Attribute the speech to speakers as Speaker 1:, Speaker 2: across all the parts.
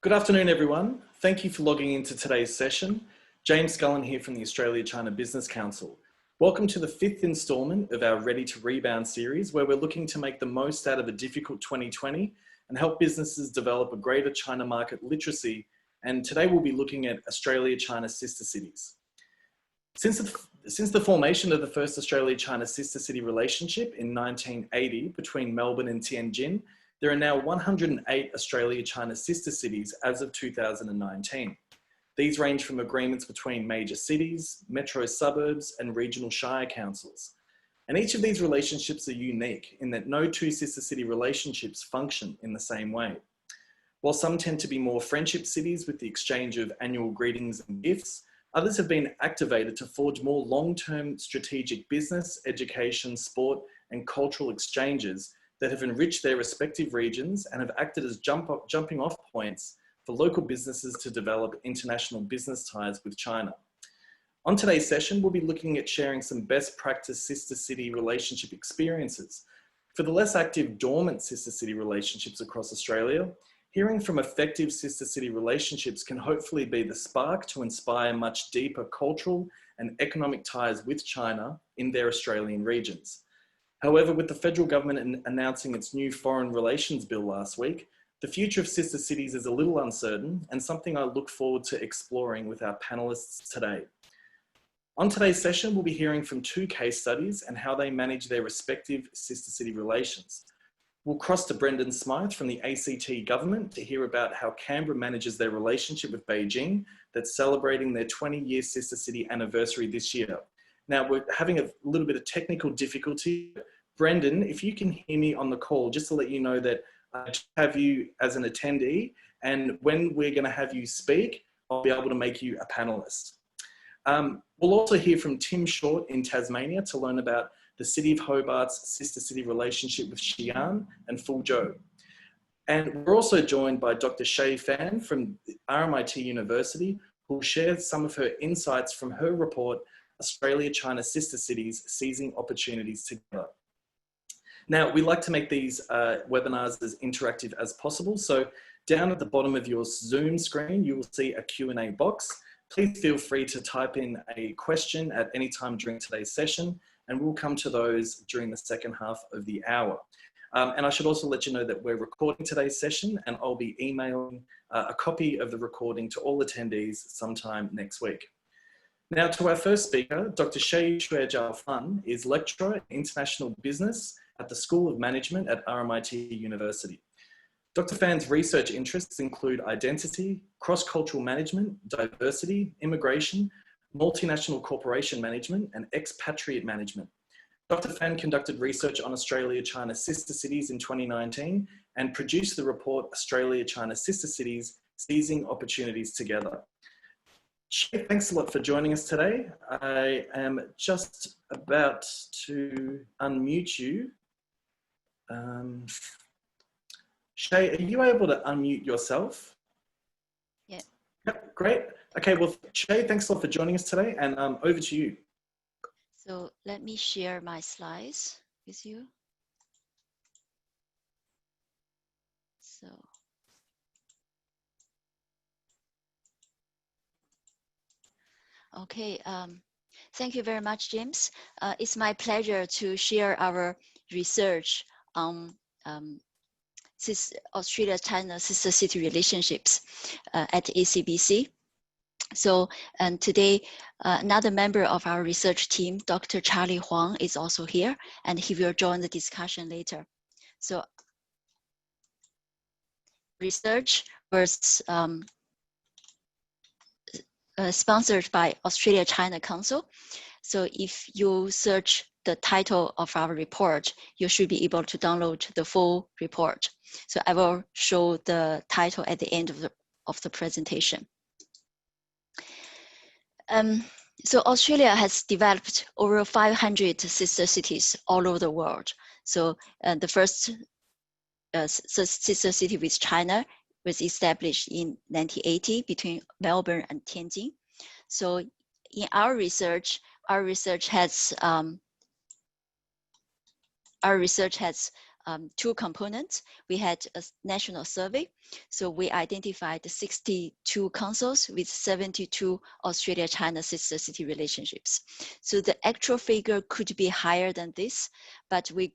Speaker 1: Good afternoon, everyone. Thank you for logging into today's session. James Scullen here from the Australia-China Business Council. Welcome to the fifth instalment of our Ready to Rebound series, where we're looking to make the most out of a difficult 2020 and help businesses develop a greater China market literacy. And today we'll be looking at Australia-China sister cities. Since the formation of the first Australia-China sister city relationship in 1980 between Melbourne and Tianjin, there are now 108 Australia-China sister cities as of 2019. These range from agreements between major cities, metro suburbs, and regional shire councils. And each of these relationships are unique in that no two sister city relationships function in the same way. While some tend to be more friendship cities with the exchange of annual greetings and gifts, others have been activated to forge more long-term strategic business, education, sport, and cultural exchanges that have enriched their respective regions and have acted as jumping off points for local businesses to develop international business ties with China. On today's session, we'll be looking at sharing some best practice sister city relationship experiences. For the less active, dormant sister city relationships across Australia, hearing from effective sister city relationships can hopefully be the spark to inspire much deeper cultural and economic ties with China in their Australian regions. However, with the federal government announcing its new foreign relations bill last week, the future of sister cities is a little uncertain and something I look forward to exploring with our panelists today. On today's session, we'll be hearing from two case studies and how they manage their respective sister city relations. We'll cross to Brendan Smythe from the ACT government to hear about how Canberra manages their relationship with Beijing that's celebrating their 20-year sister city anniversary this year. Now, we're having a little bit of technical difficulty. Brendan, if you can hear me on the call, just to let you know that I have you as an attendee, and when we're going to have you speak, I'll be able to make you a panelist. We'll also hear from Tim Short in Tasmania to learn about the City of Hobart's sister city relationship with Xi'an and Fuzhou. And we're also joined by Dr. Shay Fan from RMIT University, who will share some of her insights from her report, Australia-China Sister Cities, Seizing Opportunities Together. Now, we like to make these webinars as interactive as possible. So down at the bottom of your Zoom screen, you will see a Q&A box. Please feel free to type in a question at any time during today's session, and we'll come to those during the second half of the hour. And I should also let you know that we're recording today's session, and I'll be emailing a copy of the recording to all attendees sometime next week. Now to our first speaker, Dr. Shay Xue Fan is lecturer in international business at the School of Management at RMIT University. Dr. Fan's research interests include identity, cross-cultural management, diversity, immigration, multinational corporation management, and expatriate management. Dr. Fan conducted research on Australia-China sister cities in 2019 and produced the report Australia-China Sister Cities, Seizing Opportunities Together. Shay, thanks a lot for joining us today. I am just about to unmute you. Shay, are you able to unmute yourself?
Speaker 2: Yeah.
Speaker 1: Yep, great. Okay, well, Shay, thanks a lot for joining us today, and over to you.
Speaker 2: So let me share my slides with you. So. Okay, thank you very much, James. It's my pleasure to share our research on Australia-China sister city relationships at ACBC. So, and today, another member of our research team, Dr. Charlie Huang, is also here, and he will join the discussion later. So, research was sponsored by Australia-China Council. So if you search the title of our report, you should be able to download the full report. So I will show the title at the end of the presentation. So Australia has developed over 500 sister cities all over the world. So the first sister city with China was established in 1980 between Melbourne and Tianjin. So in our research has two components. We had a national survey. So we identified 62 councils with 72 Australia-China sister city relationships. So the actual figure could be higher than this, but we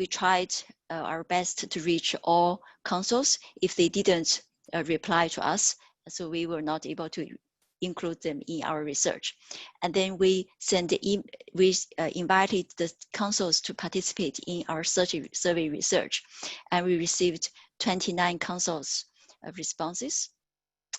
Speaker 2: tried our best to reach all councils. If they didn't reply to us, so we were not able to include them in our research. And then we invited the councils to participate in our survey research, and we received 29 councils responses.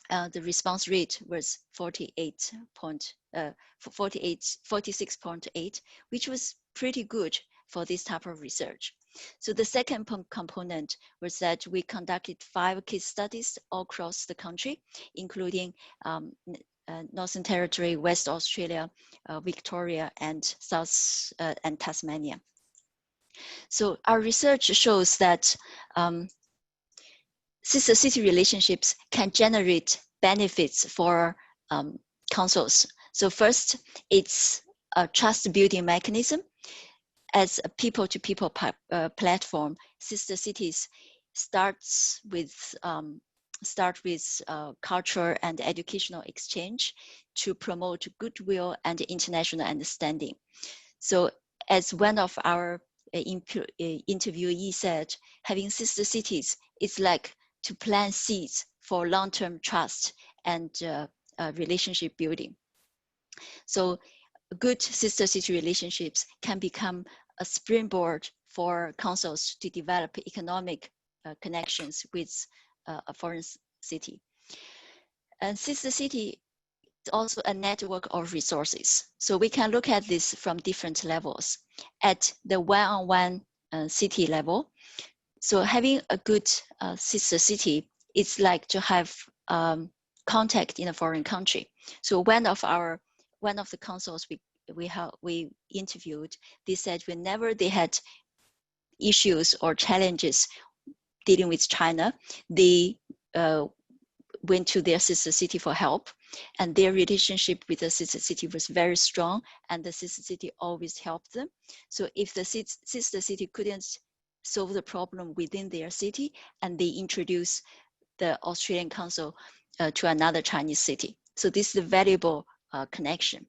Speaker 2: The response rate was 46.8, which was pretty good for this type of research. So the second component was that we conducted 5 case studies all across the country, including Northern Territory, West Australia, Victoria, and South and Tasmania. So our research shows that sister city relationships can generate benefits for councils. So first, it's a trust building mechanism. As a people-to-people platform, sister cities start with culture and educational exchange to promote goodwill and international understanding. So as one of our interviewees said, having sister cities is like to plant seeds for long-term trust and relationship building. So good sister city relationships can become a springboard for councils to develop economic connections with a foreign city. And sister city is also a network of resources. So we can look at this from different levels. At the one-on-one city level, so having a good sister city, it's like to have contact in a foreign country. So one of the councils we interviewed, they said whenever they had issues or challenges dealing with China, they went to their sister city for help, and their relationship with the sister city was very strong, and the sister city always helped them. So if the sister city couldn't solve the problem within their city, and they introduce the Australian council to another Chinese city. So this is a valuable connection.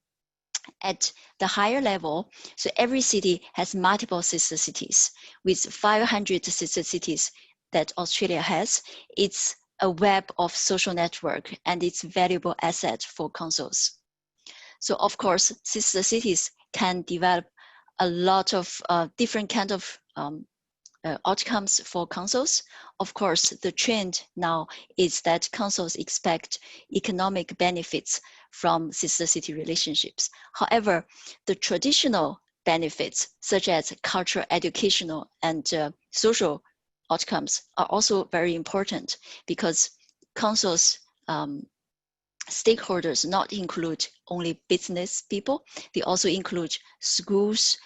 Speaker 2: At the higher level, so every city has multiple sister cities. With 500 sister cities that Australia has, it's a web of social network, and it's a valuable asset for councils. So of course, sister cities can develop a lot of different kind of outcomes for councils. Of course, the trend now is that councils expect economic benefits from sister city relationships. However, the traditional benefits, such as cultural, educational, and social outcomes, are also very important, because councils stakeholders not include only business people, they also include schools,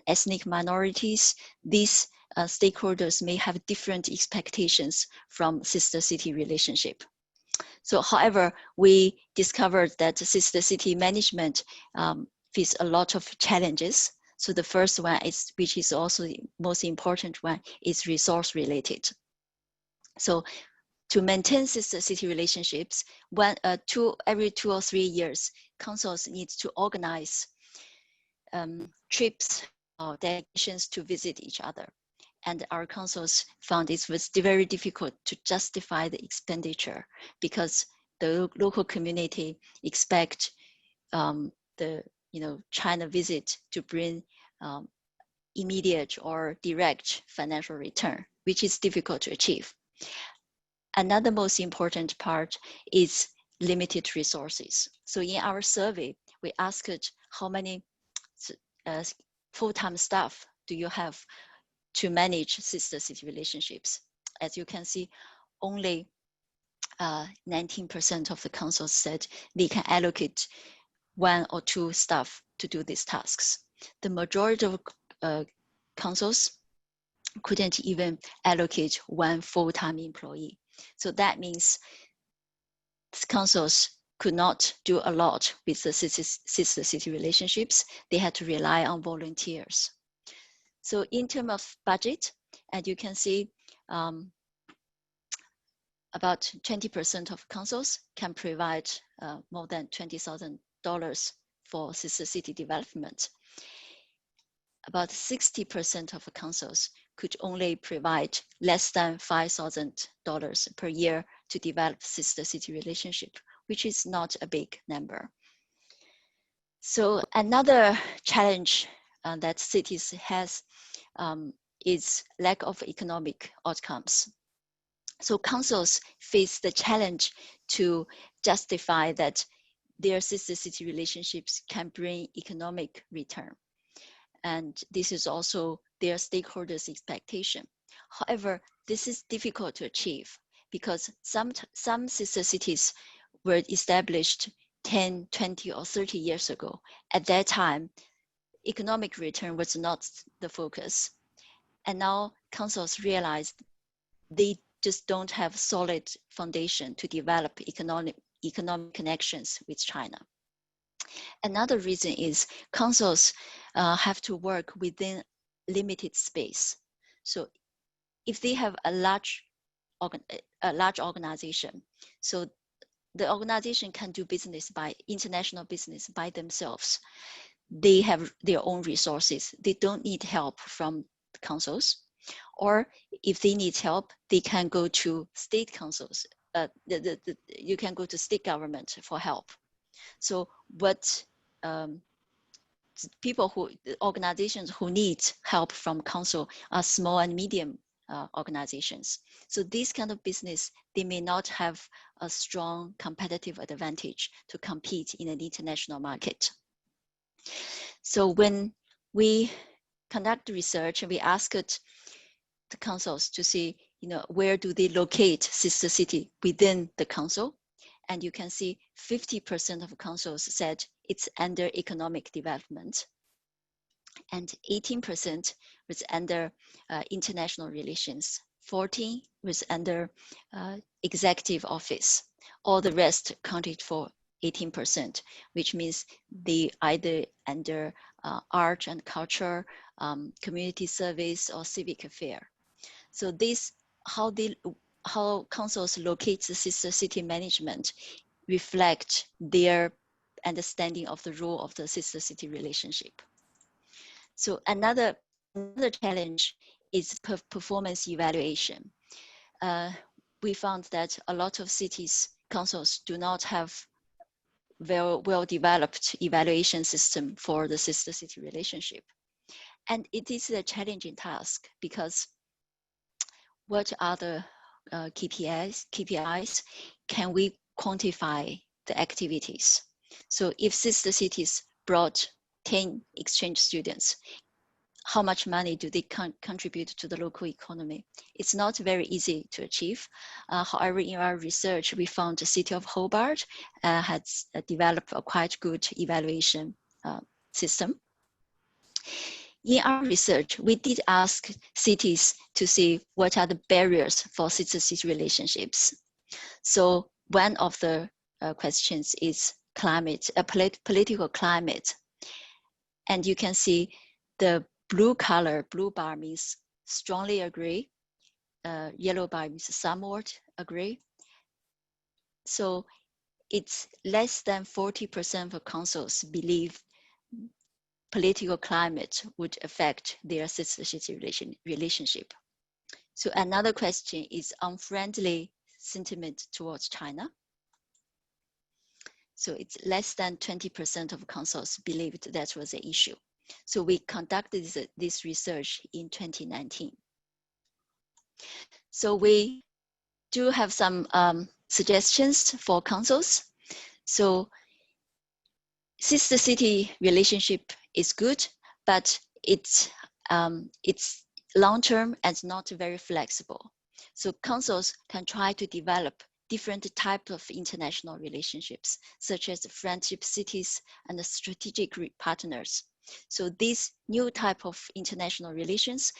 Speaker 2: ethnic minorities. These stakeholders may have different expectations from sister city relationship. So however, we discovered that sister city management faces a lot of challenges. So the first one is, which is also the most important one, is resource related. So to maintain sister city relationships, every 2 or 3 years, councils need to organize trips or delegations to visit each other. And our councils found it was very difficult to justify the expenditure, because the local community expect the China visit to bring immediate or direct financial return, which is difficult to achieve. Another most important part is limited resources. So in our survey, we asked how many full-time staff do you have to manage sister city relationships. As you can see, only 19% of the councils said they can allocate 1 or 2 staff to do these tasks. The majority of councils couldn't even allocate 1 full-time employee. So that means councils could not do a lot with the sister city relationships. They had to rely on volunteers. So in terms of budget, And you can see about 20% of councils can provide more than $20,000 for sister city development. About 60% of councils could only provide less than $5,000 per year to develop sister city relationship, which is not a big number. So another challenge that cities has is lack of economic outcomes. So councils face the challenge to justify that their sister city relationships can bring economic return. And this is also their stakeholders' expectation. However, this is difficult to achieve because some sister cities were established 10, 20, or 30 years ago. At that time, economic return was not the focus. And now councils realized they just don't have solid foundation to develop economic connections with China. Another reason is councils have to work within limited space. So if they have a large organization, so the organization can do business by international business by themselves. They have their own resources. They don't need help from councils. Or if they need help, they can go to state councils. You can go to state government for help. So what organizations who need help from council are small and medium organizations. So this kind of business, they may not have a strong competitive advantage to compete in an international market. So when we conduct research, we asked the councils to see, where do they locate sister city within the council? And you can see 50% of councils said it's under economic development, and 18% was under international relations, 14 was under executive office. All the rest accounted for 18%, which means they either under art and culture, community service, or civic affair. So this, how councils locate the sister city management reflect their understanding of the role of the sister city relationship. So another challenge is performance evaluation. We found that a lot of cities councils do not have very well-developed evaluation system for the sister city relationship. And it is a challenging task because what are the KPIs? Can we quantify the activities? So if sister cities brought 10 exchange students, how much money do they contribute to the local economy? It's not very easy to achieve. However, in our research, we found the city of Hobart has developed a quite good evaluation system. In our research, we did ask cities to see what are the barriers for sister-city relationships. So one of the questions is climate, political climate. And you can see the blue color, blue bar means strongly agree, yellow bar means somewhat agree. So it's less than 40% of councils believe political climate would affect their sister city relationship. So another question is unfriendly sentiment towards China. So it's less than 20% of councils believed that was an issue. So we conducted this research in 2019. So we do have some suggestions for councils. So sister city relationship is good, but it's long-term and not very flexible. So councils can try to develop different types of international relationships, such as friendship cities and strategic partners. So these new type of international relations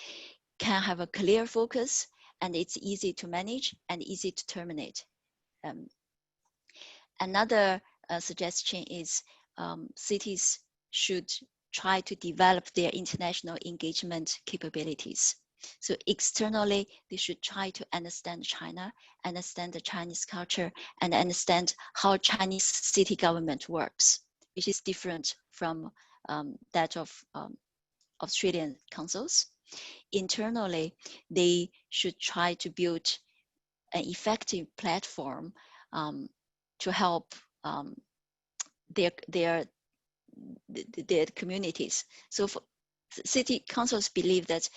Speaker 2: can have a clear focus, and it's easy to manage and easy to terminate. Another suggestion is cities should try to develop their international engagement capabilities. So externally, they should try to understand China, understand the Chinese culture, and understand how Chinese city government works, which is different from that of Australian councils. Internally, they should try to build an effective platform to help their communities. So for city councils believe that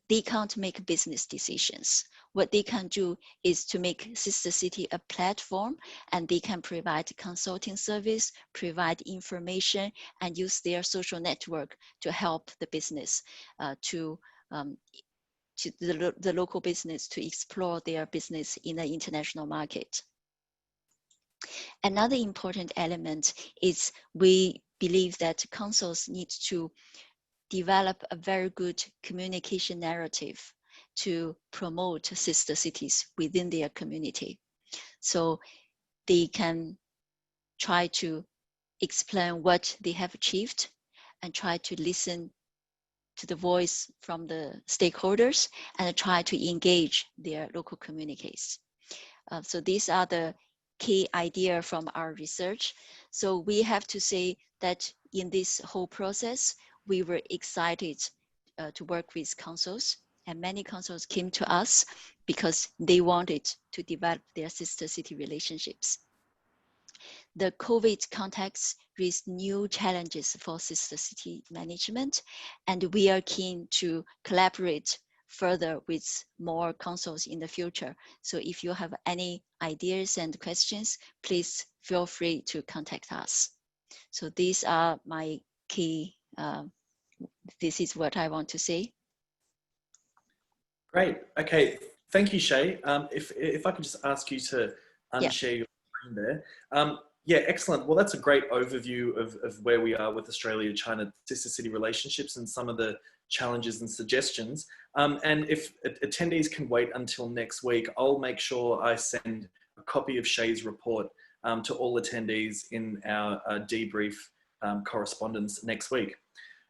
Speaker 2: they can't make business decisions. What they can do is to make Sister City a platform, and they can provide consulting service, provide information, and use their social network to help the business to the local business to explore their business in the international market. Another important element is we believe that councils need to develop a very good communication narrative to promote sister cities within their community. So they can try to explain what they have achieved and try to listen to the voice from the stakeholders and try to engage their local communities. So these are the key idea from our research. So we have to say that in this whole process, we were excited to work with councils, and many councils came to us because they wanted to develop their sister city relationships. The COVID context raised new challenges for sister city management, and we are keen to collaborate further with more councils in the future. So if you have any ideas and questions, please feel free to contact us. So these are my key, this is what I want to say.
Speaker 1: Great. Okay. Thank you, Shay. If I could just ask you to unshare your screen there. Yeah, excellent. Well, that's a great overview of where we are with Australia-China sister city relationships and some of the challenges and suggestions. And if attendees can wait until next week, I'll make sure I send a copy of Shay's report to all attendees in our debrief correspondence next week.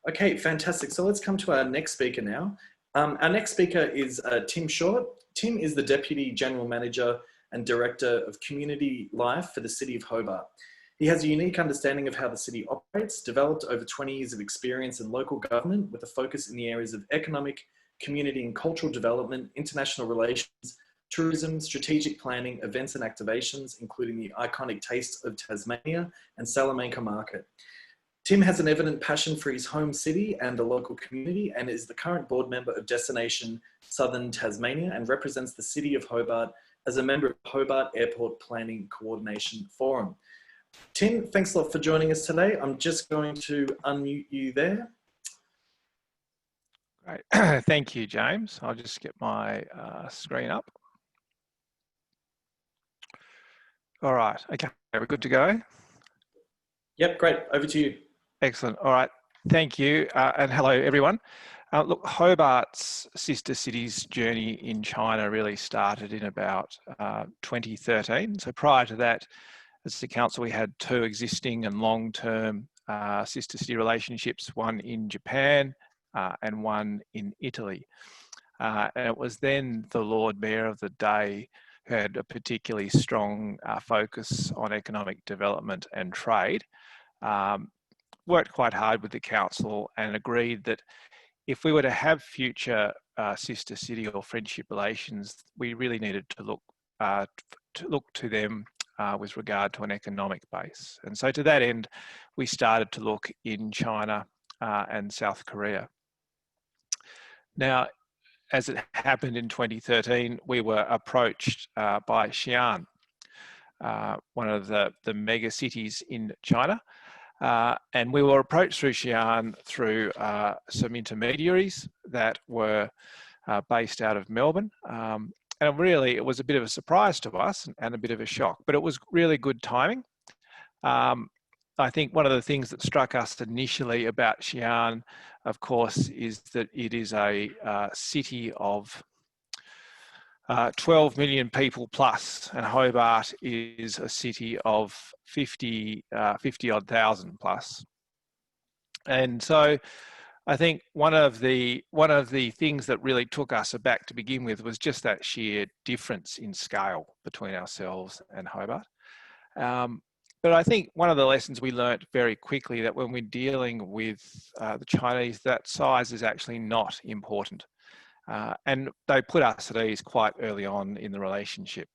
Speaker 1: Okay, fantastic. So let's come to our next speaker now. Our next speaker is Tim Short. Tim is the Deputy General Manager and Director of Community Life for the City of Hobart. He has a unique understanding of how the city operates, developed over 20 years of experience in local government with a focus in the areas of economic, community and cultural development, international relations, tourism, strategic planning, events and activations, including the iconic Taste of Tasmania and Salamanca Market. Tim has an evident passion for his home city and the local community and is the current board member of Destination Southern Tasmania and represents the City of Hobart as a member of Hobart Airport Planning Coordination Forum. Tim, thanks a lot for joining us today. I'm just going to unmute you there.
Speaker 3: Great. Thank you, James. I'll just get my screen up. All right. Okay, we're good to go?
Speaker 1: Yep, great. Over to you.
Speaker 3: Excellent. All right. Thank you. And hello, everyone. Look, Hobart's sister cities journey in China really started in about 2013. So prior to that, as the council, we had two existing and long-term sister city relationships, one in Japan and one in Italy. And it was then the Lord Mayor of the day who had a particularly strong focus on economic development and trade, worked quite hard with the council and agreed that if we were to have future sister city or friendship relations, we really needed to look to them with regard to an economic base. And so to that end, we started to look in China and South Korea. Now, as it happened in 2013, we were approached by Xi'an, one of the mega cities in China. And we were approached through Xi'an through some intermediaries that were based out of Melbourne. And really, it was a bit of a surprise to us and a bit of a shock, but it was really good timing. I think one of the things that struck us initially about Xi'an, of course, is that it is a city of 12 million people plus, and Hobart is a city of 50 odd thousand plus. And so I think one of the things that really took us aback to begin with was just that sheer difference in scale between ourselves and Hobart. But I think one of the lessons we learnt very quickly, that when we're dealing with the Chinese, that size is actually not important. And they put us at ease quite early on in the relationship.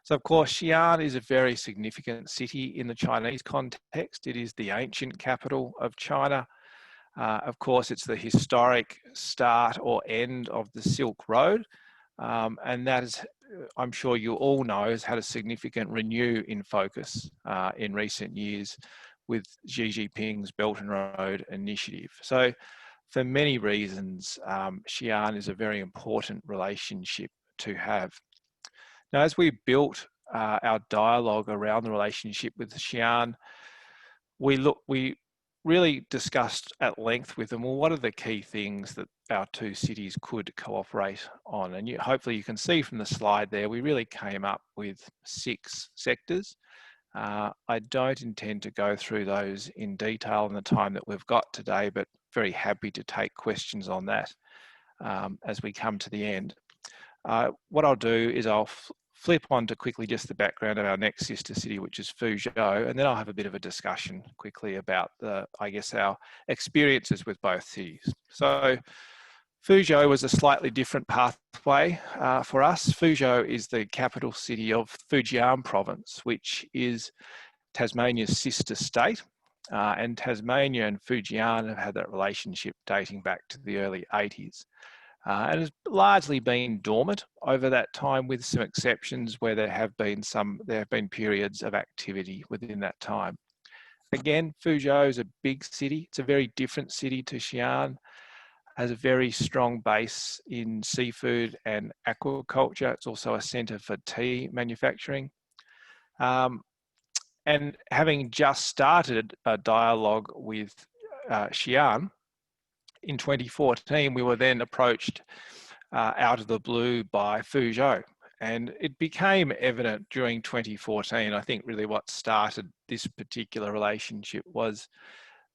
Speaker 3: So of course, Xi'an is a very significant city in the Chinese context. It is the ancient capital of China. Of course, it's the historic start or end of the Silk Road. And that is, I'm sure you all know, has had a significant renew in focus in recent years with Xi Jinping's Belt and Road initiative. So for many reasons, Xi'an is a very important relationship to have. Now, as we built our dialogue around the relationship with Xi'an, we really discussed at length with them, well, what are the key things that our two cities could cooperate on? And hopefully you can see from the slide there, we really came up with 6 sectors. I don't intend to go through those in detail in the time that we've got today, but very happy to take questions on that as we come to the end. What I'll do is I'll flip on to quickly just the background of our next sister city, which is Fuzhou, and then I'll have a bit of a discussion quickly about our experiences with both cities. So Fuzhou was a slightly different pathway for us. Fuzhou is the capital city of Fujian province, which is Tasmania's sister state. And Tasmania and Fujian have had that relationship dating back to the early 80s. And has largely been dormant over that time, with some exceptions where there have been periods of activity within that time. Again, Fuzhou is a big city. It's a very different city to Xi'an. Has a very strong base in seafood and aquaculture. It's also a centre for tea manufacturing. And having just started a dialogue with Xi'an, in 2014, we were then approached out of the blue by Fuzhou. And it became evident during 2014, I think really what started this particular relationship was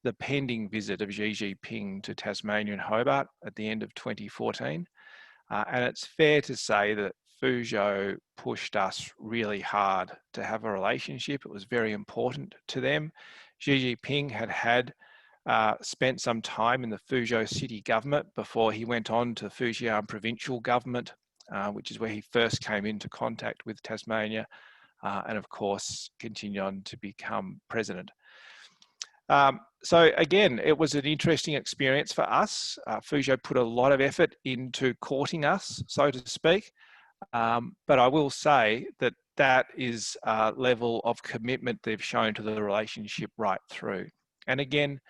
Speaker 3: the pending visit of Xi Jinping to Tasmania and Hobart at the end of 2014. And it's fair to say that Fuzhou pushed us really hard to have a relationship. It was very important to them. Xi Jinping had spent some time in the Fuzhou city government before he went on to Fujian provincial government, which is where he first came into contact with Tasmania, and of course continued on to become president. So again, it was an interesting experience for us. Fuzhou put a lot of effort into courting us, so to speak. But I will say that that is a level of commitment they've shown to the relationship right through. And again,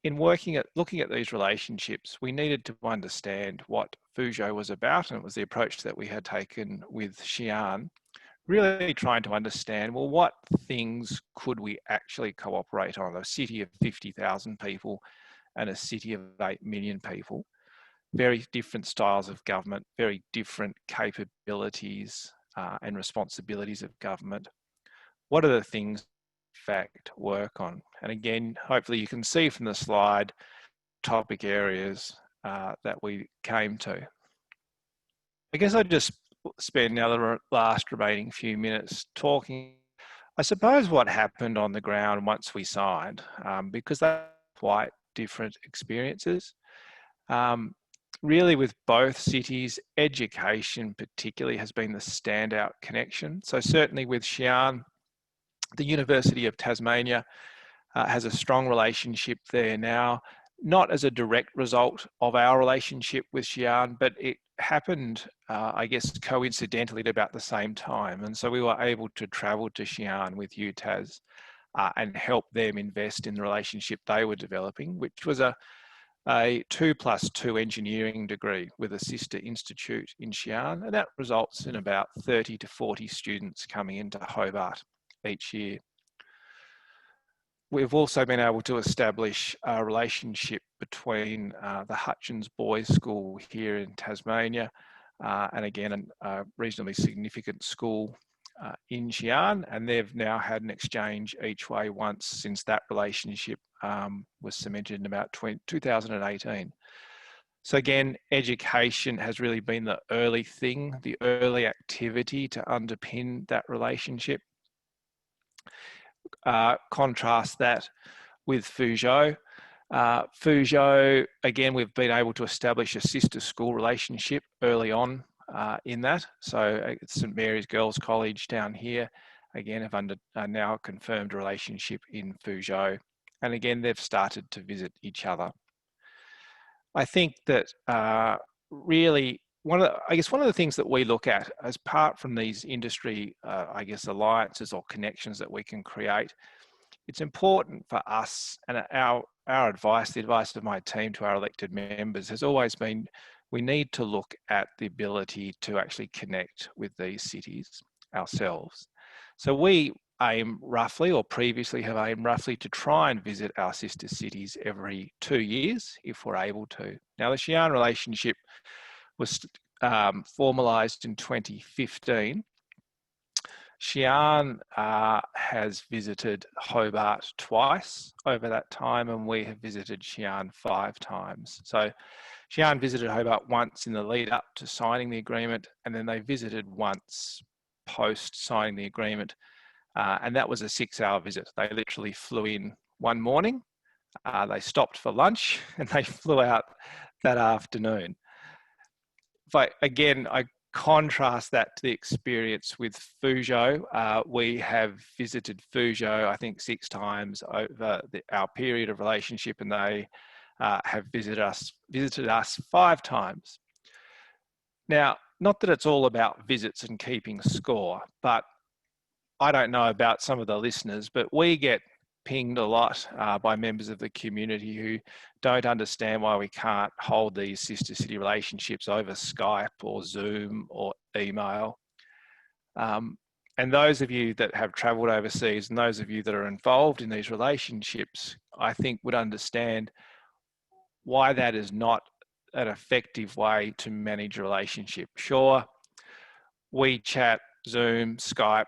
Speaker 3: in looking at these relationships, we needed to understand what Fuzhou was about, and it was the approach that we had taken with Xi'an, really trying to understand, well, what things could we actually cooperate on? A city of 50,000 people and a city of 8 million people, very different styles of government, very different capabilities and responsibilities of government. What are the things fact work on? And again, hopefully you can see from the slide topic areas that we came to. I guess I'll just spend now the last remaining few minutes talking, I suppose, what happened on the ground once we signed, because they're quite different experiences. Really with both cities, education particularly has been the standout connection. So certainly with Xi'an, the University of Tasmania has a strong relationship there now, not as a direct result of our relationship with Xi'an, but it happened, I guess, coincidentally at about the same time. And so we were able to travel to Xi'an with UTAS and help them invest in the relationship they were developing, which was a 2+2 engineering degree with a sister institute in Xi'an. And that results in about 30 to 40 students coming into Hobart each year. We've also been able to establish a relationship between the Hutchins Boys School here in Tasmania and again a reasonably significant school in Xi'an, and they've now had an exchange each way once since that relationship was cemented in about 2018. So again, education has really been the early thing, the early activity to underpin that relationship. Contrast that with Fuzhou. Fuzhou, again, we've been able to establish a sister school relationship early on in that. So St Mary's Girls College down here, again, have now confirmed a relationship in Fuzhou. And again, they've started to visit each other. I think that really one of the things that we look at as part from these industry, alliances or connections that we can create, it's important for us, and our advice, the advice of my team to our elected members has always been, we need to look at the ability to actually connect with these cities ourselves. So we aim roughly, or previously have aimed roughly, to try and visit our sister cities every 2 years if we're able to. Now the Xi'an relationship was formalised in 2015. Xi'an has visited Hobart twice over that time, and we have visited Xi'an 5 times. So Xi'an visited Hobart once in the lead up to signing the agreement, and then they visited once post signing the agreement, and that was a 6-hour visit. They literally flew in one morning, they stopped for lunch, and they flew out that afternoon. But again, I contrast that to the experience with Fuzhou. We have visited Fuzhou, I think, 6 times over our period of relationship, and they have visited us 5 times. Now, not that it's all about visits and keeping score, but I don't know about some of the listeners, but we get pinged a lot by members of the community who don't understand why we can't hold these sister city relationships over Skype or Zoom or email. And those of you that have travelled overseas and those of you that are involved in these relationships, I think would understand why that is not an effective way to manage a relationship. Sure, WeChat, Zoom, Skype,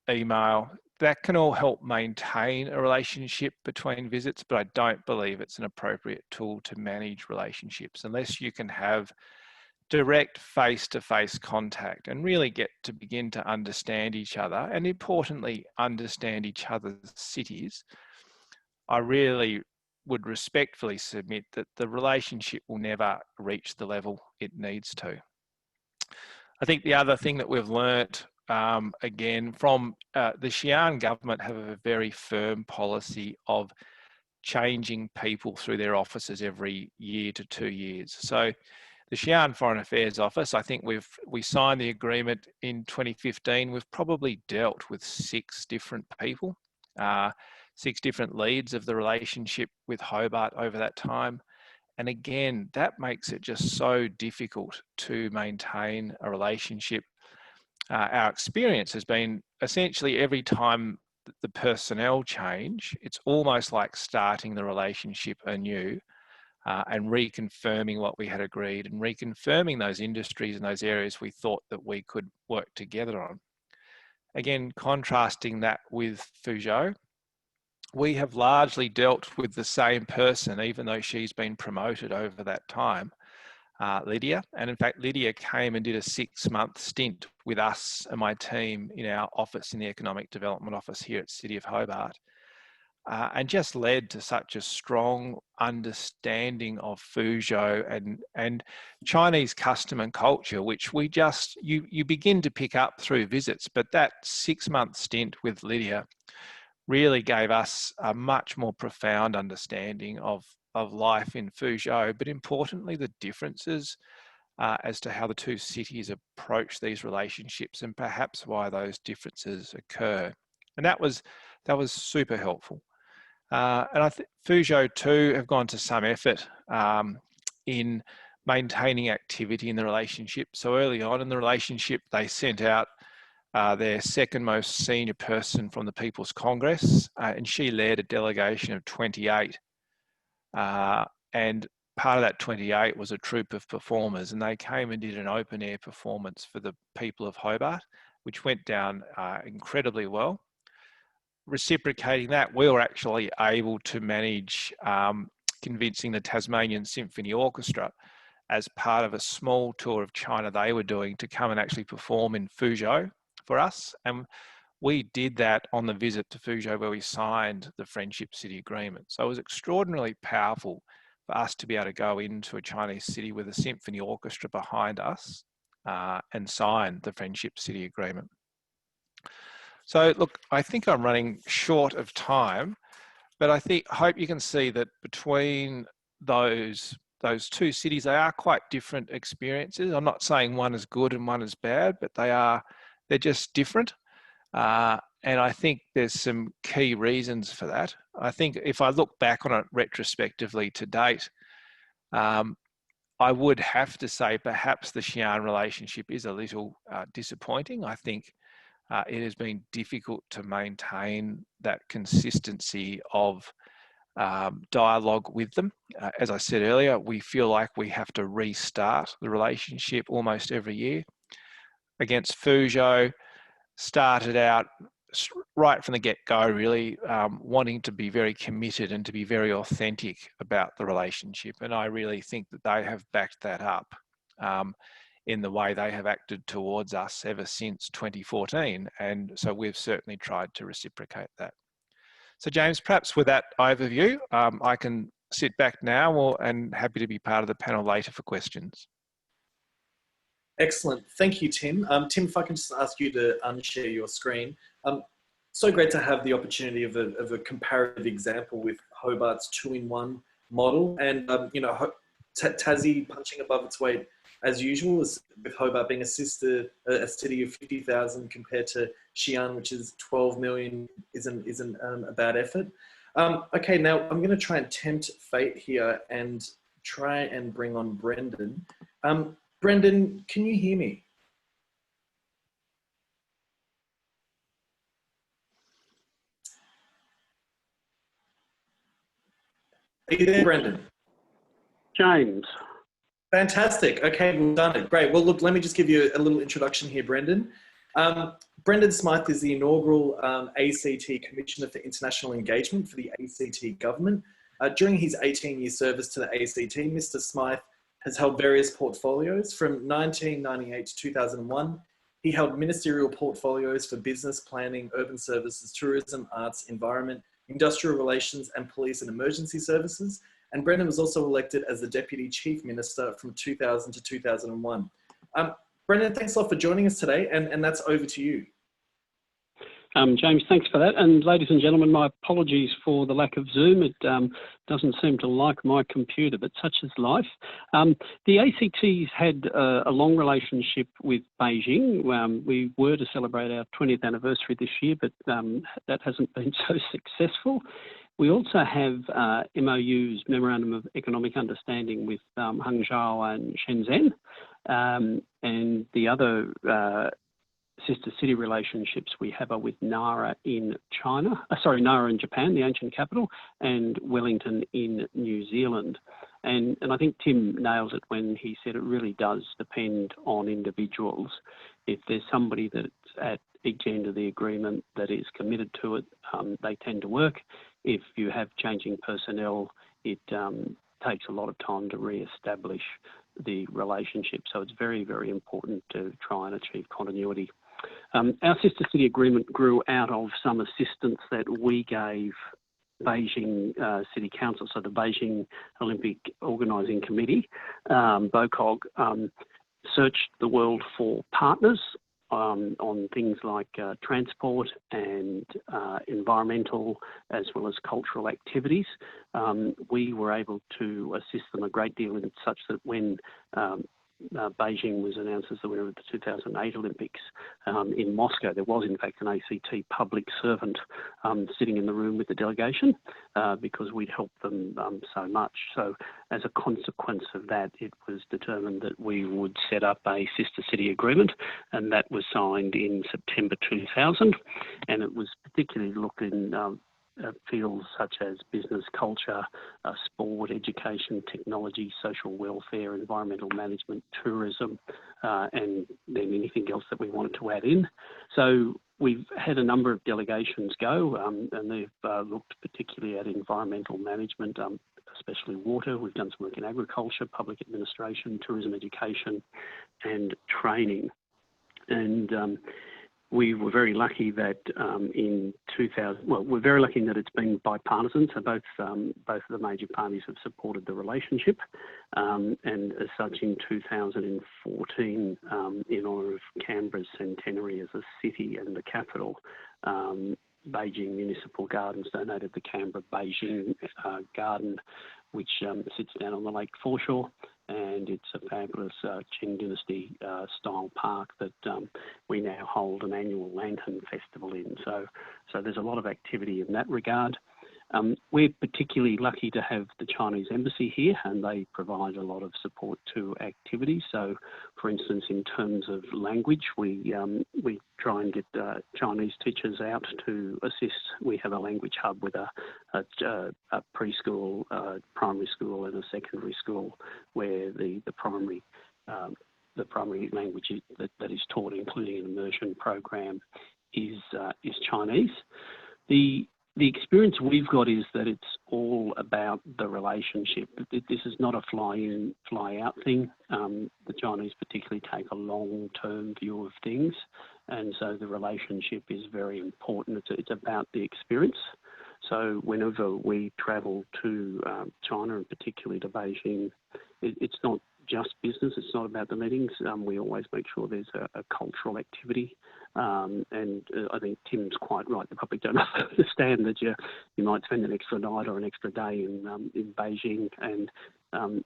Speaker 3: email, that can all help maintain a relationship between visits, but I don't believe it's an appropriate tool to manage relationships unless you can have direct face-to-face contact and really get to begin to understand each other, and importantly, understand each other's cities. I really would respectfully submit that the relationship will never reach the level it needs to. I think the other thing that we've learnt again from the Xi'an government have a very firm policy of changing people through their offices every year to 2 years. So the Xi'an Foreign Affairs Office, I think we signed the agreement in 2015. We've probably dealt with 6 different people, 6 different leads of the relationship with Hobart over that time. And again, that makes it just so difficult to maintain a relationship. Our experience has been essentially every time the personnel change, it's almost like starting the relationship anew and reconfirming what we had agreed and reconfirming those industries and those areas we thought that we could work together on. Again, contrasting that with Fuzhou, we have largely dealt with the same person, even though she's been promoted over that time. Lydia, and in fact Lydia came and did a 6-month stint with us and my team in our office, in the Economic Development Office here at City of Hobart, and just led to such a strong understanding of Fuzhou and Chinese custom and culture, which we just, you begin to pick up through visits, but that 6-month stint with Lydia really gave us a much more profound understanding of life in Fuzhou, but importantly, the differences as to how the 2 cities approach these relationships and perhaps why those differences occur. And that was super helpful. And I think Fuzhou too have gone to some effort in maintaining activity in the relationship. So early on in the relationship, they sent out their 2nd most senior person from the People's Congress, and she led a delegation of 28. And part of that 28 was a troupe of performers, and they came and did an open air performance for the people of Hobart, which went down incredibly well. reciprocating that, we were actually able to manage convincing the Tasmanian Symphony Orchestra as part of a small tour of China they were doing to come and actually perform in Fuzhou for us. And we did that on the visit to Fuzhou where we signed the Friendship City Agreement. So it was extraordinarily powerful for us to be able to go into a Chinese city with a symphony orchestra behind us and sign the Friendship City Agreement. So look, I think I'm running short of time, but I hope you can see that between those two cities, they are quite different experiences. I'm not saying one is good and one is bad, but they're just different. And I think there's some key reasons for that. I think if I look back on it retrospectively to date, I would have to say perhaps the Xi'an relationship is a little disappointing. I think it has been difficult to maintain that consistency of dialogue with them. As I said earlier, we feel like we have to restart the relationship almost every year. Against Fuzhou, started out right from the get-go, really wanting to be very committed and to be very authentic about the relationship. And I really think that they have backed that up in the way they have acted towards us ever since 2014. And so we've certainly tried to reciprocate that. So James, perhaps with that overview, I can sit back now and happy to be part of the panel later for questions.
Speaker 1: Excellent. Thank you, Tim. Tim, if I can just ask you to unshare your screen. So great to have the opportunity of a comparative example with Hobart's 2-in-1 model, and Tassie punching above its weight as usual, with Hobart being a city of 50,000 compared to Xi'an, which is 12 million, isn't a bad effort. Okay, now I'm going to try and tempt fate here and try and bring on Brendan. Brendan, can you hear me? Are you there, Brendan?
Speaker 4: James.
Speaker 1: Fantastic. Okay, we've done it. Great. Well, look, let me just give you a little introduction here, Brendan. Brendan Smythe is the inaugural ACT Commissioner for International Engagement for the ACT government. During his 18-year service to the ACT, Mr. Smythe has held various portfolios. From 1998 to 2001, he held ministerial portfolios for business planning, urban services, tourism, arts, environment, industrial relations, and police and emergency services. And Brendan was also elected as the Deputy Chief Minister from 2000 to 2001. Brendan, thanks a lot for joining us today, and that's over to you.
Speaker 4: James, thanks for that. And ladies and gentlemen, my apologies for the lack of Zoom. It doesn't seem to like my computer, but such is life. The ACT's had a long relationship with Beijing. We were to celebrate our 20th anniversary this year, but that hasn't been so successful. We also have MOUs, Memorandum of Economic Understanding, with Hangzhou and Shenzhen. And the other sister city relationships we have are with Nara in Nara in Japan, the ancient capital, and Wellington in New Zealand. And I think Tim nails it when he said it really does depend on individuals. If there's somebody that's at each end of the agreement that is committed to it, they tend to work. If you have changing personnel, it takes a lot of time to re-establish the relationship. So it's very, very important to try and achieve continuity. Our Sister City Agreement grew out of some assistance that we gave Beijing City Council, so the Beijing Olympic Organising Committee, BOCOG, searched the world for partners on things like transport and environmental as well as cultural activities. We were able to assist them a great deal in such that when Beijing was announced as the winner of the 2008 Olympics in Moscow, there was in fact an ACT public servant sitting in the room with the delegation because we'd helped them so much. So as a consequence of that, it was determined that we would set up a sister city agreement, and that was signed in September 2000, and it was particularly looking fields such as business, culture, sport, education, technology, social welfare, environmental management, tourism, and then anything else that we wanted to add in. So we've had a number of delegations go, and they've looked particularly at environmental management, especially water. We've done some work in agriculture, public administration, tourism, education, and training. And we were very lucky that we're very lucky that it's been bipartisan. So both of the major parties have supported the relationship. And as such, in 2014, in honour of Canberra's centenary as a city and the capital, Beijing Municipal Gardens donated the Canberra Beijing Garden, which sits down on the lake foreshore, and it's a fabulous Qing Dynasty style park that we now hold an annual lantern festival in. So there's a lot of activity in that regard. We're particularly lucky to have the Chinese embassy here, and they provide a lot of support to activities. So, for instance, in terms of language, we try and get Chinese teachers out to assist. We have a language hub with a preschool, primary school, and a secondary school, where the primary language that is taught, including an immersion program, is Chinese. The experience we've got is that it's all about the relationship. This is not a fly-in, fly-out thing. The Chinese particularly take a long-term view of things, and so the relationship is very important. It's about the experience. So whenever we travel to China, and particularly to Beijing, it's not just business. It's not about the meetings. We always make sure there's a cultural activity. And I think Tim's quite right. The public don't understand that you might spend an extra night or an extra day in Beijing, and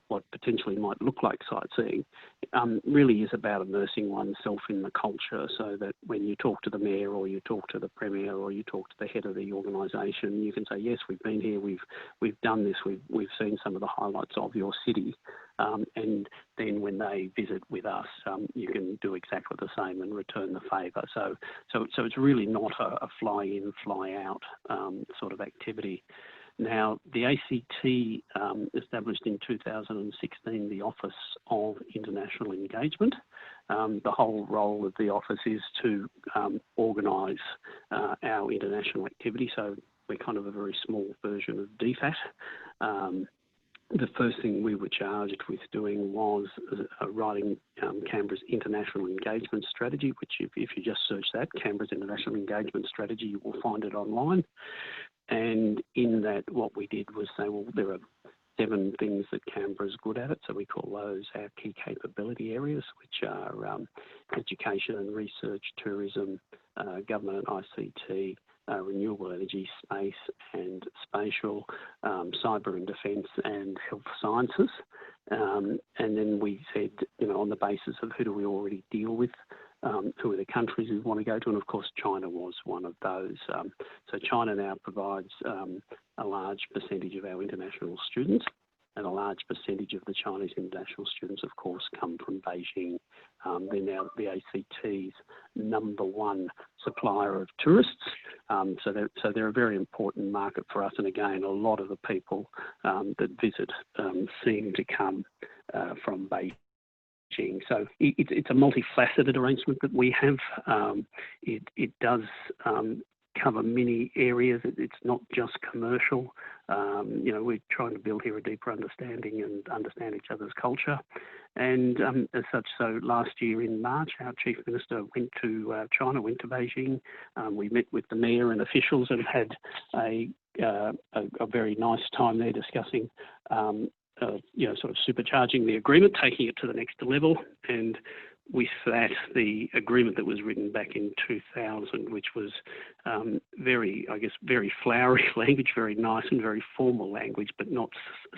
Speaker 4: what potentially might look like sightseeing really is about immersing oneself in the culture, so that when you talk to the mayor, or you talk to the premier, or you talk to the head of the organisation, you can say, yes, we've been here, we've done this, we've seen some of the highlights of your city. And then when they visit with us, you can do exactly the same and return the favour. So it's really not a fly-in, fly-out sort of activity. Now, the ACT established in 2016 the Office of International Engagement. The whole role of the office is to organise our international activity. So we're kind of a very small version of DFAT. The first thing we were charged with doing was writing Canberra's International Engagement Strategy, which if you just search that, Canberra's International Engagement Strategy, you will find it online. And in that, what we did was say, well, there are 7 things that Canberra's good at, so we call those our key capability areas, which are education and research, tourism, government and ICT, renewable energy, space and spatial, cyber and defence, and health sciences. And then we said, on the basis of who do we already deal with, who are the countries we want to go to, and of course China was one of those. So China now provides a large percentage of our international students, and a large percentage of the Chinese international students, of course, come from Beijing. They're now the ACT's #1 supplier of tourists. So they're a very important market for us. And again, a lot of the people that visit seem to come from Beijing. So it's a multifaceted arrangement that we have. It does cover many areas. It's not just commercial. We're trying to build here a deeper understanding and understand each other's culture. And as such, so last year in March, our Chief Minister went to China, went to Beijing. We met with the mayor and officials and had a very nice time there discussing sort of supercharging the agreement, taking it to the next level. And with that, the agreement that was written back in 2000, which was very flowery language, very nice and very formal language, but not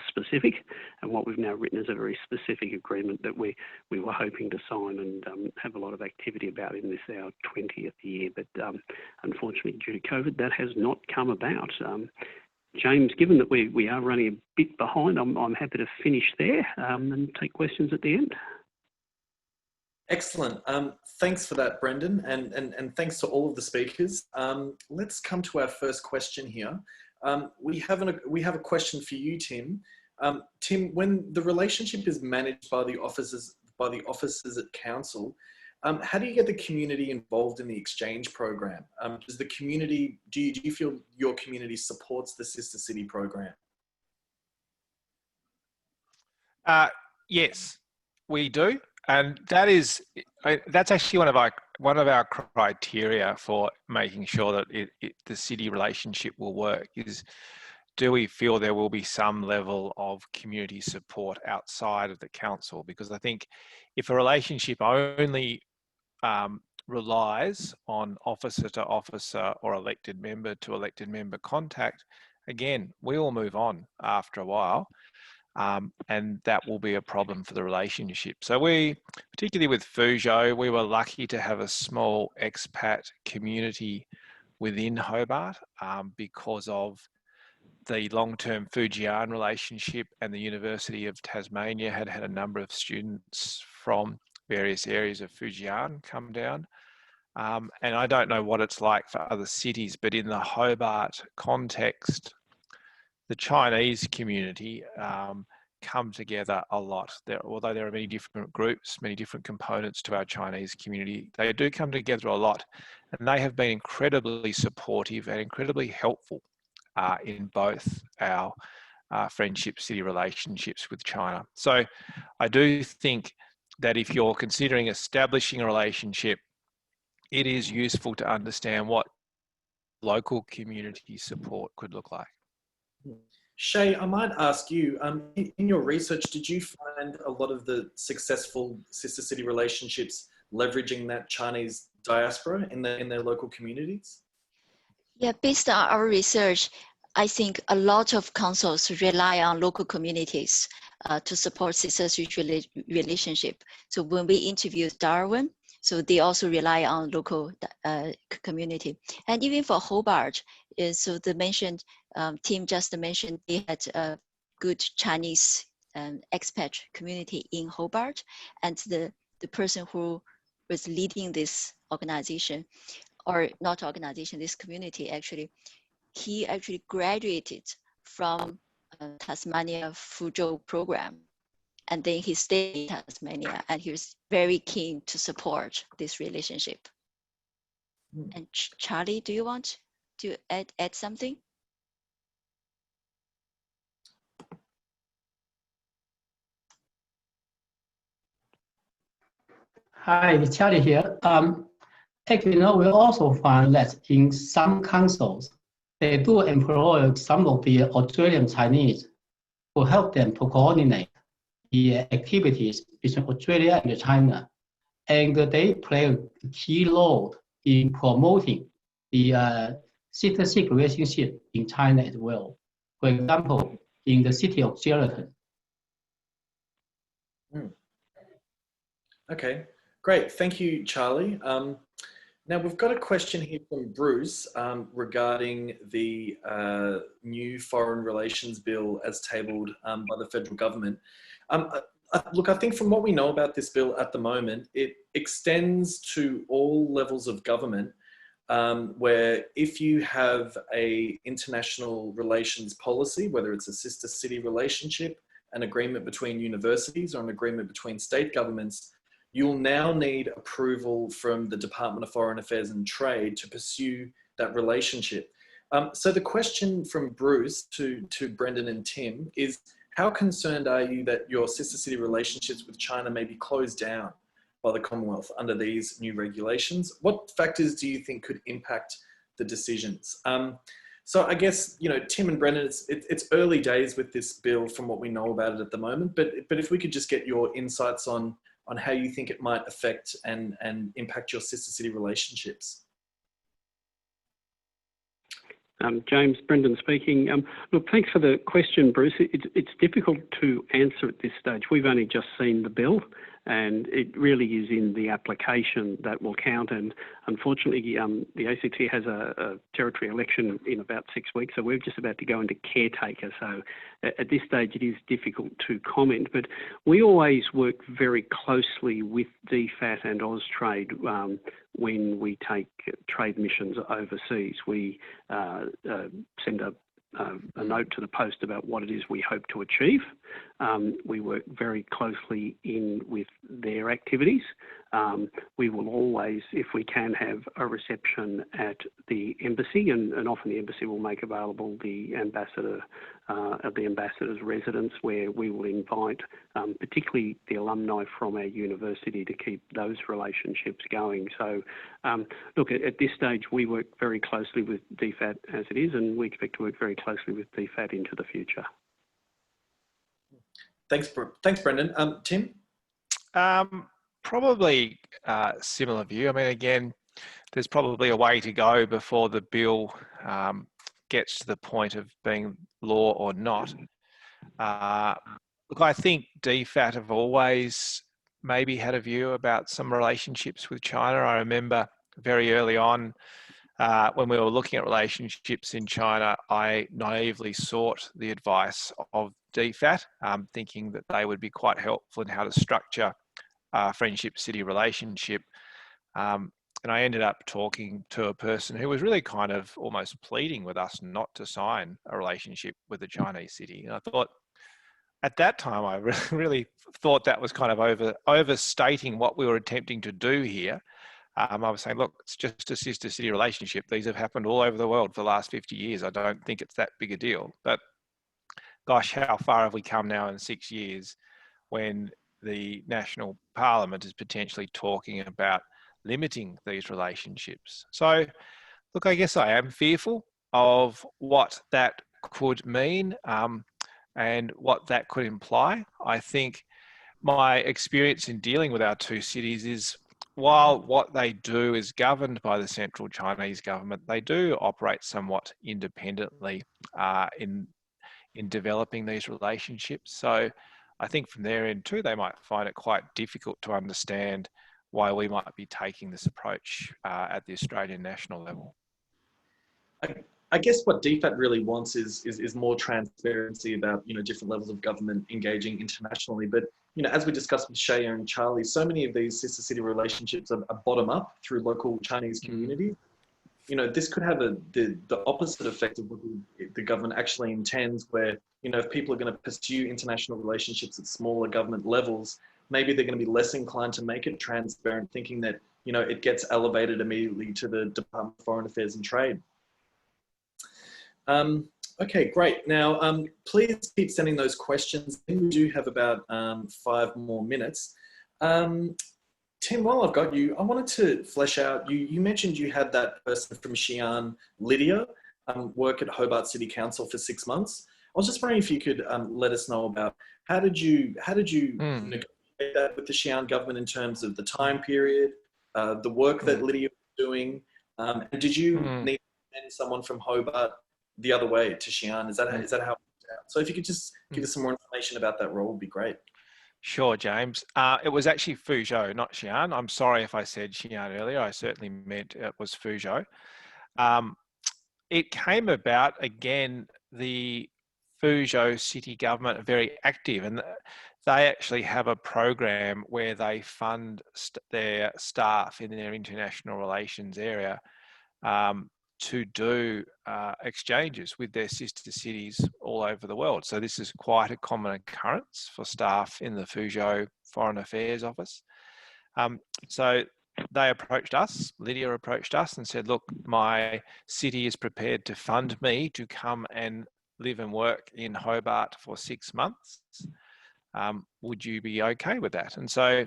Speaker 4: specific. And what we've now written is a very specific agreement that we were hoping to sign and have a lot of activity about in this, our 20th year. But unfortunately, due to COVID, that has not come about. James, given that we are running a bit behind, I'm happy to finish there and take questions at the end.
Speaker 1: Excellent. Thanks for that, Brendan, and thanks to all of the speakers. Let's come to our first question here. We have a question for you, Tim. Tim, when the relationship is managed by the officers at council, How do you get the community involved in the exchange program? Does the community, do you feel your community supports the Sister City program?
Speaker 3: Yes, we do, and that's actually one of our criteria for making sure that the city relationship will work. Is, do we feel there will be some level of community support outside of the council? Because I think if a relationship only relies on officer to officer or elected member to elected member contact, again, we all move on after a while. And that will be a problem for the relationship. So we, particularly with Fuzhou, we were lucky to have a small expat community within Hobart because of the long-term Fujian relationship, and the University of Tasmania had a number of students from various areas of Fujian come down. And I don't know what it's like for other cities, but in the Hobart context, the Chinese community come together a lot. Although there are many different groups, many different components to our Chinese community, they do come together a lot, and they have been incredibly supportive and incredibly helpful in both our friendship city relationships with China. So I do think that if you're considering establishing a relationship, it is useful to understand what local community support could look like.
Speaker 1: Shay, I might ask you, in your research, did you find a lot of the successful sister city relationships leveraging that Chinese diaspora in their local communities?
Speaker 2: Yeah, based on our research, I think a lot of councils rely on local communities to support sister city relationship. So when we interviewed Darwin, so they also rely on local community. And even for Hobart, so the mentioned team just mentioned they had a good Chinese expat community in Hobart, and the person who was leading this organization, or not organization, this community actually, he actually graduated from Tasmania Fuzhou program. And then he stayed in Tasmania, and he was very keen to support this relationship. And Charlie, do you want to add something?
Speaker 5: Hi, it's Charlie here. Actually, we also find that in some councils, they do employ some of the Australian Chinese to help them to coordinate the activities between Australia and China. And they play a key role in promoting the sister city relationship in China as well. For example, in the city of Sheraton.
Speaker 1: Okay, great. Thank you, Charlie. Now we've got a question here from Bruce regarding the new foreign relations bill as tabled by the federal government. Look, I think from what we know about this bill at the moment, it extends to all levels of government, where if you have a international relations policy, whether it's a sister city relationship, an agreement between universities, or an agreement between state governments, you'll now need approval from the Department of Foreign Affairs and Trade to pursue that relationship. So the question from Bruce to Brendan and Tim is, how concerned are you that your sister city relationships with China may be closed down by the Commonwealth under these new regulations? What factors do you think could impact the decisions? So I guess, Tim and Brendan, it's early days with this bill from what we know about it at the moment, but if we could just get your insights on how you think it might affect and impact your sister city relationships.
Speaker 4: James, Brendan speaking. Look, thanks for the question, Bruce. It's difficult to answer at this stage. We've only just seen the bill, and it really is in the application that will count. And unfortunately, the ACT has a territory election in about 6 weeks, so we're just about to go into caretaker. So at this stage, it is difficult to comment. But we always work very closely with DFAT and Austrade when we take trade missions overseas. We send a note to the Post about what it is we hope to achieve. We work very closely in with their activities, we will always, if we can, have a reception at the embassy, and often the embassy will make available the ambassador at the ambassador's residence, where we will invite particularly the alumni from our university to keep those relationships going. So look, at this stage we work very closely with DFAT as it is, and we expect to work very closely with DFAT into the future.
Speaker 1: Thanks, Brendan. Tim?
Speaker 3: Probably similar view. I mean, again, there's probably a way to go before the bill gets to the point of being law or not. Look, I think DFAT have always maybe had a view about some relationships with China. I remember very early on when we were looking at relationships in China, I naively sought the advice of DFAT, thinking that they would be quite helpful in how to structure a friendship city relationship. And I ended up talking to a person who was really kind of almost pleading with us not to sign a relationship with a Chinese city. And I thought, at that time, I really thought that was kind of overstating what we were attempting to do here. I was saying, look, it's just a sister city relationship. These have happened all over the world for the last 50 years. I don't think it's that big a deal. But gosh, how far have we come now in 6 years when the National Parliament is potentially talking about limiting these relationships? So, look, I guess I am fearful of what that could mean and what that could imply. I think my experience in dealing with our two cities is, while what they do is governed by the central Chinese government, they do operate somewhat independently in developing these relationships. So I think from their end too, they might find it quite difficult to understand why we might be taking this approach at the Australian national level.
Speaker 1: I guess what DFAT really wants is more transparency about, different levels of government engaging internationally. But, as we discussed with Shaya and Charlie, so many of these sister city relationships are bottom up through local Chinese communities. This could have the opposite effect of what the government actually intends, where, if people are going to pursue international relationships at smaller government levels, maybe they're going to be less inclined to make it transparent, thinking that, it gets elevated immediately to the Department of Foreign Affairs and Trade. Okay, great. Now, please keep sending those questions. We do have about 5 more minutes. Tim, while I've got you, I wanted to flesh out, you mentioned you had that person from Xi'an, Lydia, work at Hobart City Council for 6 months. I was just wondering if you could let us know about how did you negotiate that with the Xi'an government in terms of the time period, the work that Lydia was doing, and did you need to send someone from Hobart the other way to Xi'an? Is that how it worked out? So if you could just give us some more information about that role, would be great.
Speaker 3: Sure, James. It was actually Fuzhou, not Xi'an. I'm sorry if I said Xi'an earlier. I certainly meant it was Fuzhou. It came about, again, the Fuzhou city government are very active, and they actually have a program where they fund their staff in their international relations area to do exchanges with their sister cities all over the world. So this is quite a common occurrence for staff in the Fuzhou Foreign Affairs Office. So they approached us, Lydia approached us and said, look, my city is prepared to fund me to come and live and work in Hobart for 6 months. Would you be okay with that? And so,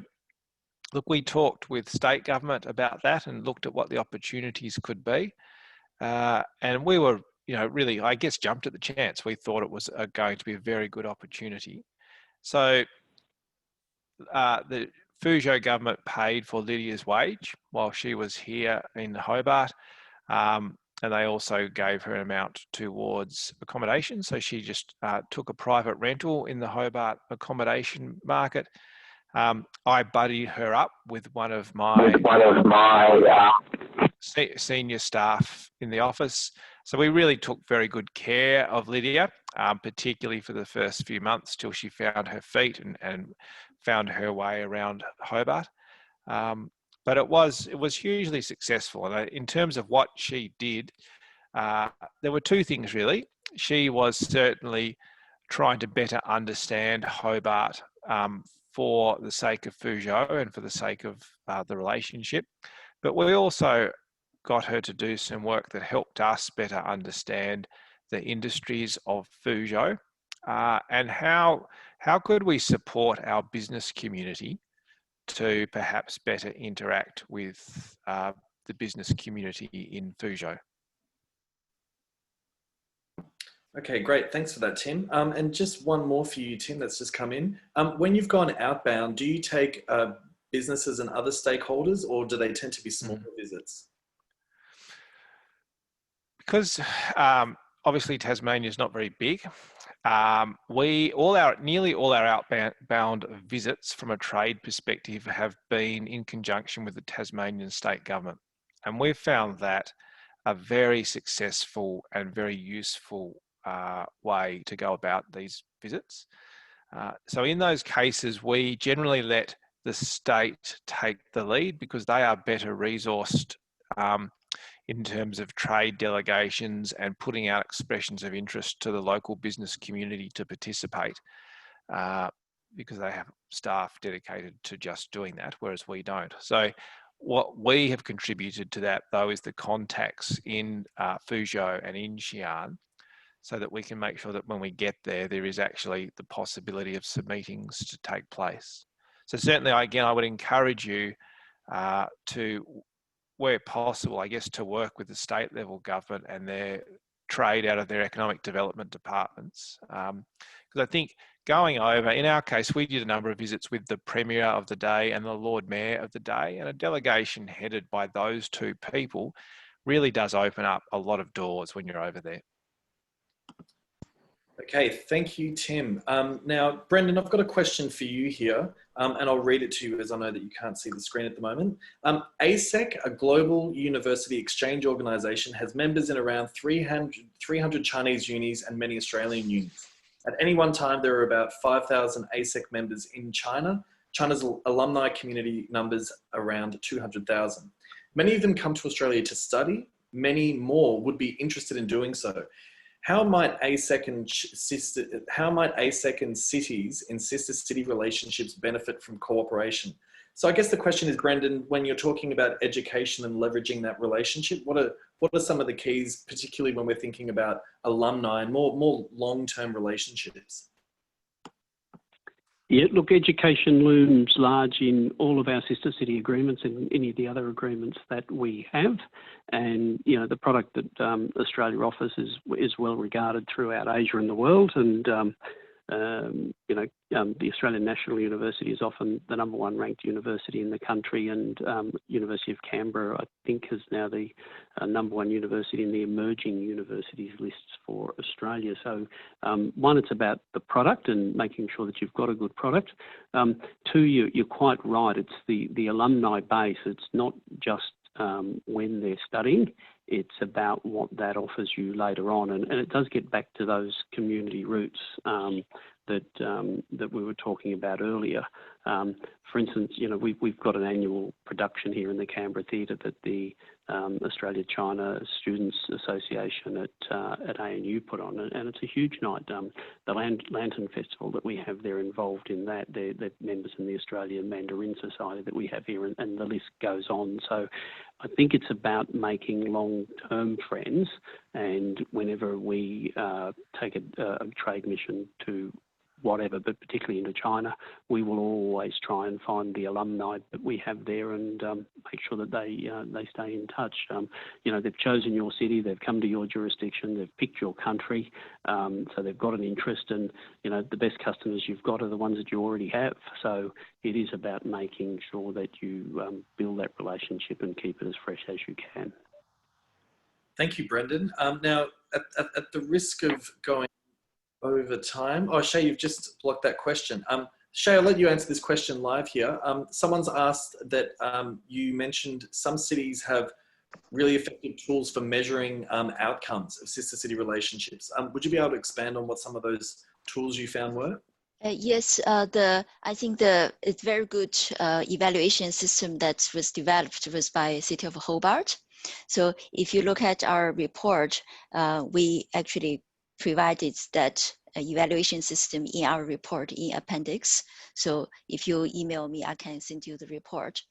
Speaker 3: look, we talked with state government about that and looked at what the opportunities could be. And we were, really, I guess, jumped at the chance. We thought it was going to be a very good opportunity. So the Fuzhou government paid for Lydia's wage while she was here in Hobart. And they also gave her an amount towards accommodation. So she just took a private rental in the Hobart accommodation market. I buddied her up with one of my senior staff in the office. So we really took very good care of Lydia, particularly for the first few months till she found her feet and found her way around Hobart. But it was hugely successful. And in terms of what she did, there were 2 things really. She was certainly trying to better understand Hobart for the sake of Fuzhou and for the sake of the relationship. But we also got her to do some work that helped us better understand the industries of Fuzhou and how could we support our business community to perhaps better interact with the business community in Fuzhou.
Speaker 1: Okay, great. Thanks for that, Tim. And just one more for you, Tim, that's just come in. When you've gone outbound, do you take businesses and other stakeholders, or do they tend to be smaller visits?
Speaker 3: Because obviously Tasmania is not very big, nearly all our outbound visits from a trade perspective have been in conjunction with the Tasmanian state government. And we've found that a very successful and very useful way to go about these visits. So in those cases, we generally let the state take the lead because they are better resourced in terms of trade delegations and putting out expressions of interest to the local business community to participate because they have staff dedicated to just doing that, whereas we don't. So what we have contributed to that, though, is the contacts in Fuzhou and in Xi'an, so that we can make sure that when we get there, there is actually the possibility of some meetings to take place. So certainly, again, I would encourage you to, where possible, I guess, to work with the state level government and their trade out of their economic development departments. Because I think going over, in our case, we did a number of visits with the Premier of the day and the Lord Mayor of the day, and a delegation headed by those two people really does open up a lot of doors when you're over there.
Speaker 1: Okay, thank you, Tim. Now, Brendan, I've got a question for you here, and I'll read it to you as I know that you can't see the screen at the moment. ASEC, a global university exchange organisation, has members in around 300 Chinese unis and many Australian unis. At any one time, there are about 5,000 ASEC members in China. China's alumni community numbers around 200,000. Many of them come to Australia to study. Many more would be interested in doing so. How might ASEC and cities in sister city relationships benefit from cooperation? So I guess the question is, Brendan, when you're talking about education and leveraging that relationship, what are some of the keys, particularly when we're thinking about alumni and more long-term relationships?
Speaker 4: Yeah, look, education looms large in all of our sister city agreements and any of the other agreements that we have. And, you know, the product that Australia offers is well regarded throughout Asia and the world. And, the Australian National University is often the #1 ranked university in the country, and University of Canberra, I think, is now the #1 university in the emerging universities lists for Australia. So one, it's about the product and making sure that you've got a good product. Two, you're quite right. It's the alumni base. It's not just when they're studying. It's about what that offers you later on. And it does get back to those community roots that we were talking about earlier. For instance, you know, we've got an annual production here in the Canberra Theatre that the Australia-China Students Association at ANU put on, and it's a huge night. The Lantern Festival that we have, they're involved in that. They're members in the Australian Mandarin Society that we have here, and the list goes on. So I think it's about making long-term friends, and whenever we take a trade mission to whatever, but particularly into China, we will always try and find the alumni that we have there and make sure that they stay in touch. You know, they've chosen your city, they've come to your jurisdiction, they've picked your country, so they've got an interest, and you know, the best customers you've got are the ones that you already have. So it is about making sure that you build that relationship and keep it as fresh as you can.
Speaker 1: Thank you, Brendan. Now, at the risk of going over time. Oh, Shay, you've just blocked that question. Shay, I'll let you answer this question live here. Someone's asked that you mentioned some cities have really effective tools for measuring outcomes of sister city relationships. Would you be able to expand on what some of those tools you found were?
Speaker 2: Yes, I think it's very good evaluation system that was developed was by City of Hobart. So if you look at our report, we actually provided that evaluation system in our report in appendix. So if you email me, I can send you the report.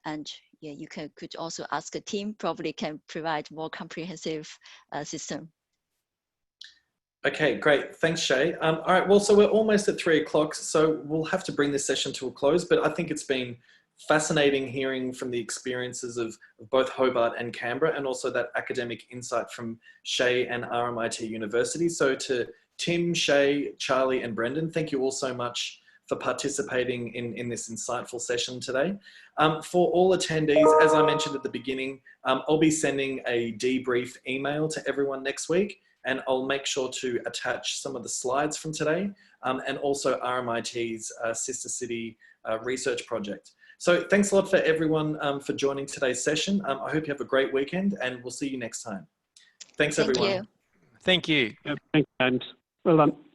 Speaker 2: And yeah, you could also ask a team, probably can provide more comprehensive system.
Speaker 1: Okay, great. Thanks, Shay. All right, well, so we're almost at 3 o'clock, so we'll have to bring this session to a close, but I think it's been fascinating hearing from the experiences of both Hobart and Canberra, and also that academic insight from Shay and RMIT University. So to Tim, Shay, Charlie, and Brendan, thank you all so much for participating in this insightful session today. For all attendees, as I mentioned at the beginning, I'll be sending a debrief email to everyone next week, and I'll make sure to attach some of the slides from today, and also RMIT's Sister City research project. So thanks a lot for everyone for joining today's session. I hope you have a great weekend, and we'll see you next time. Thanks, everyone.
Speaker 2: Thank you.
Speaker 3: Thank you.
Speaker 4: Thanks, James. Well done.